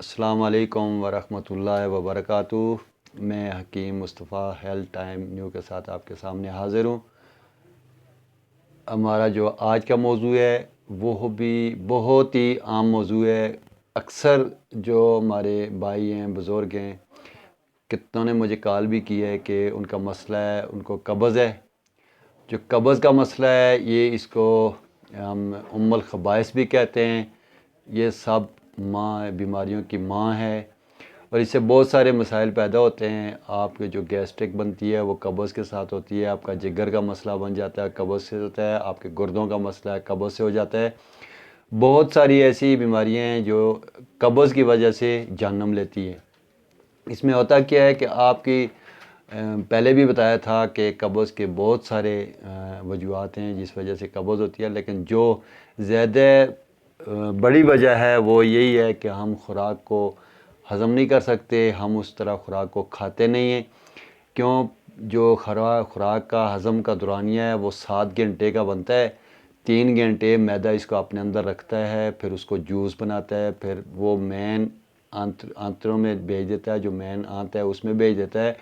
السلام علیکم ورحمۃ اللہ وبرکاتہ۔ میں حکیم مصطفیٰ ہیلتھ ٹائم نیو کے ساتھ آپ کے سامنے حاضر ہوں۔ ہمارا جو آج کا موضوع ہے وہ بھی بہت ہی عام موضوع ہے۔ اکثر جو ہمارے بھائی ہیں، بزرگ ہیں، کتنوں نے مجھے کال بھی کی ہے کہ ان کا مسئلہ ہے، ان کو قبض ہے۔ جو قبض کا مسئلہ ہے یہ اس کو ہم الخبائث بھی کہتے ہیں۔ یہ سب ماں بیماریوں کی ماں ہے اور اس سے بہت سارے مسائل پیدا ہوتے ہیں۔ آپ کے جو گیسٹرک بنتی ہے وہ قبض کے ساتھ ہوتی ہے، آپ کا جگر کا مسئلہ بن جاتا ہے قبض سے ہوتا ہے، آپ کے گردوں کا مسئلہ ہے قبض سے ہو جاتا ہے۔ بہت ساری ایسی بیماریاں ہیں جو قبض کی وجہ سے جنم لیتی ہیں۔ اس میں ہوتا کیا ہے کہ آپ کی پہلے بھی بتایا تھا کہ قبض کے بہت سارے وجوہات ہیں جس وجہ سے قبض ہوتی ہے، لیکن جو زیادہ بڑی وجہ ہے وہ یہی ہے کہ ہم خوراک کو ہضم نہیں کر سکتے، ہم اس طرح خوراک کو کھاتے نہیں ہیں۔ کیوں؟ جو خوراک کا ہضم کا دورانیہ ہے وہ 7 گھنٹے کا بنتا ہے۔ 3 گھنٹے میدا اس کو اپنے اندر رکھتا ہے، پھر اس کو جوس بناتا ہے، پھر وہ مین آنتوں میں بھیج دیتا ہے، جو مین آنت ہے اس میں بھیج دیتا ہے۔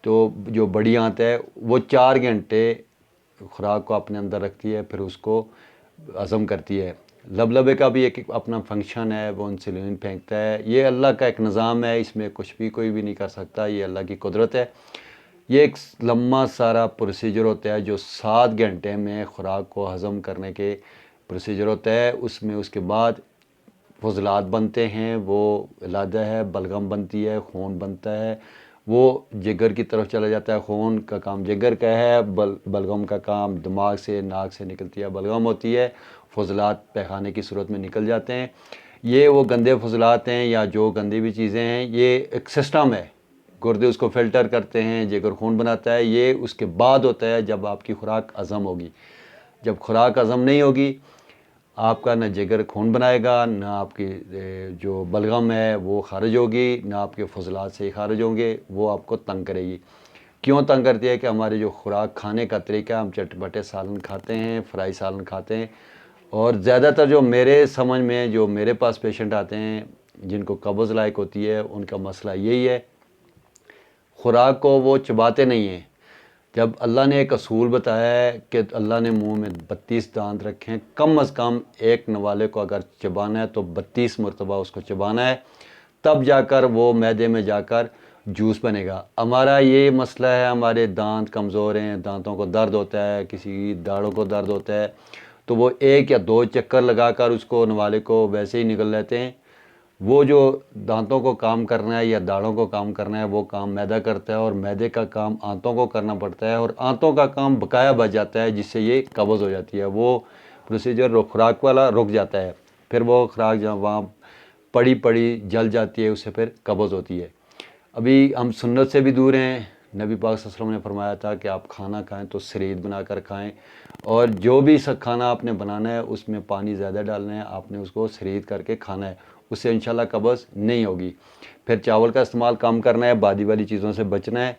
تو جو بڑی آنت ہے وہ 4 گھنٹے خوراک کو اپنے اندر رکھتی ہے، پھر اس کو ہضم کرتی ہے۔ لبلبے کا بھی ایک اپنا فنکشن ہے، وہ انسولین پھینکتا ہے۔ یہ اللہ کا ایک نظام ہے، اس میں کچھ بھی کوئی بھی نہیں کر سکتا، یہ اللہ کی قدرت ہے۔ یہ ایک لمبا سارا پروسیجر ہوتا ہے جو 7 گھنٹے میں خوراک کو ہضم کرنے کے پروسیجر ہوتا ہے۔ اس میں اس کے بعد فضلات بنتے ہیں، وہ علادہ ہے، بلغم بنتی ہے، خون بنتا ہے، وہ جگر کی طرف چلا جاتا ہے۔ خون کا کام جگر کا ہے، بلغم کا کام دماغ سے، ناک سے نکلتی ہے بلغم ہوتی ہے، فضلات پیخانے کی صورت میں نکل جاتے ہیں۔ یہ وہ گندے فضلات ہیں یا جو گندی بھی چیزیں ہیں، یہ ایک سسٹم ہے، گردے اس کو فلٹر کرتے ہیں، جگر خون بناتا ہے۔ یہ اس کے بعد ہوتا ہے جب آپ کی خوراک ہضم ہوگی۔ جب خوراک ہضم نہیں ہوگی، آپ کا نہ جگر خون بنائے گا، نہ آپ کی جو بلغم ہے وہ خارج ہوگی، نہ آپ کے فضلات سے خارج ہوں گے، وہ آپ کو تنگ کرے گی۔ کیوں تنگ کرتی ہے؟ کہ ہمارے جو خوراک کھانے کا طریقہ، ہم چٹپٹے سالن کھاتے ہیں، فرائی سالن کھاتے ہیں، اور زیادہ تر جو میرے سمجھ میں جو میرے پاس پیشنٹ آتے ہیں جن کو قبض لائق ہوتی ہے، ان کا مسئلہ یہی ہے، خوراک کو وہ چباتے نہیں ہیں۔ جب اللہ نے ایک اصول بتایا ہے کہ اللہ نے منہ میں 32 دانت رکھے ہیں، کم از کم ایک نوالے کو اگر چبانا ہے تو 32 مرتبہ اس کو چبانا ہے، تب جا کر وہ معدے میں جا کر جوس بنے گا۔ ہمارا یہ مسئلہ ہے، ہمارے دانت کمزور ہیں، دانتوں کو درد ہوتا ہے، کسی داڑھوں کو درد ہوتا ہے، تو وہ 1 یا 2 چکر لگا کر اس کو نوالے کو ویسے ہی نگل لیتے ہیں۔ وہ جو دانتوں کو کام کرنا ہے یا داڑھوں کو کام کرنا ہے وہ کام میدا کرتا ہے، اور میدے کا کام آنتوں کو کرنا پڑتا ہے، اور آنتوں کا کام بقایا بچ جاتا ہے، جس سے یہ قبض ہو جاتی ہے۔ وہ پروسیجر خوراک والا رک جاتا ہے، پھر وہ خوراک جہاں وہاں پڑی جل جاتی ہے، اس سے پھر قبض ہوتی ہے۔ ابھی ہم سنت سے بھی دور ہیں۔ نبی پاک صلی اللہ علیہ وسلم نے فرمایا تھا کہ آپ کھانا کھائیں تو سرید بنا کر کھائیں، اور جو بھی کھانا آپ نے بنانا ہے اس میں پانی زیادہ ڈالنا ہے، آپ نے اس کو سرید کر کے کھانا ہے، اس سے انشاءاللہ قبض نہیں ہوگی۔ پھر چاول کا استعمال کم کرنا ہے، بادی والی چیزوں سے بچنا ہے،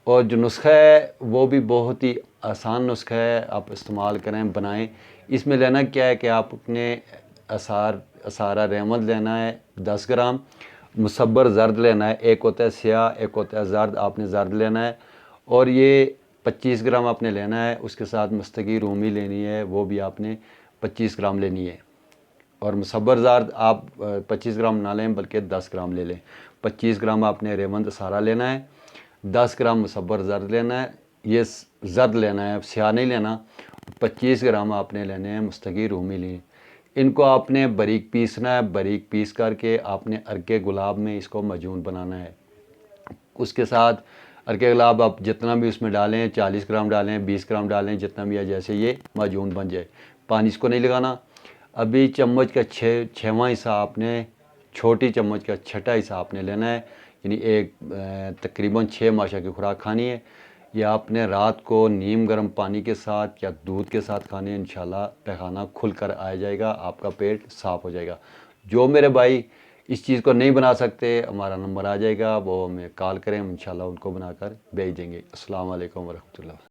اور جو نسخہ ہے وہ بھی بہت ہی آسان نسخہ ہے، آپ استعمال کریں، بنائیں۔ اس میں لینا کیا ہے کہ آپ اپنے اسارہ رحمت لینا ہے 10 گرام، مصبر زرد لینا ہے، ایک ہوتا ہے سیاہ، ایک ہوتا ہے زرد، آپ نے زرد لینا ہے، اور یہ 25 گرام آپ نے لینا ہے۔ اس کے ساتھ مستقی رومی لینی ہے، وہ بھی آپ نے 25 گرام لینی ہے، اور مصبر زرد آپ 25 گرام نہ لیں بلکہ 10 گرام لے لیں۔ 25 گرام آپ نے ریوند اسارہ لینا ہے، 10 گرام مصبر زرد لینا ہے، یہ زرد لینا ہے، سیاہ نہیں لینا۔ 25 گرام آپ نے لینے ہیں مستقی رومی لیں۔ ان کو آپ نے باریک پیسنا ہے، باریک پیس کر کے آپ نے عرق گلاب میں اس کو معجون بنانا ہے۔ اس کے ساتھ عرق گلاب آپ جتنا بھی اس میں ڈالیں، 40 گرام ڈالیں، 20 گرام ڈالیں، جتنا بھی ہے، جیسے یہ معجون بن جائے۔ پانی اس کو نہیں لگانا۔ ابھی چمچ کا 6واں حصہ آپ نے، چھوٹی چمچ کا 6ٹھا حصہ آپ نے لینا ہے، یعنی تقریباً 6 ماشا کی خوراک کھانی ہے۔ یہ آپ نے رات کو نیم گرم پانی کے ساتھ یا دودھ کے ساتھ کھانے، انشاءاللہ پیخانہ کھل کر آ جائے گا، آپ کا پیٹ صاف ہو جائے گا۔ جو میرے بھائی اس چیز کو نہیں بنا سکتے، ہمارا نمبر آ جائے گا، وہ ہمیں کال کریں، انشاءاللہ ان کو بنا کر بھیج دیں گے۔ السلام علیکم ورحمۃ اللہ۔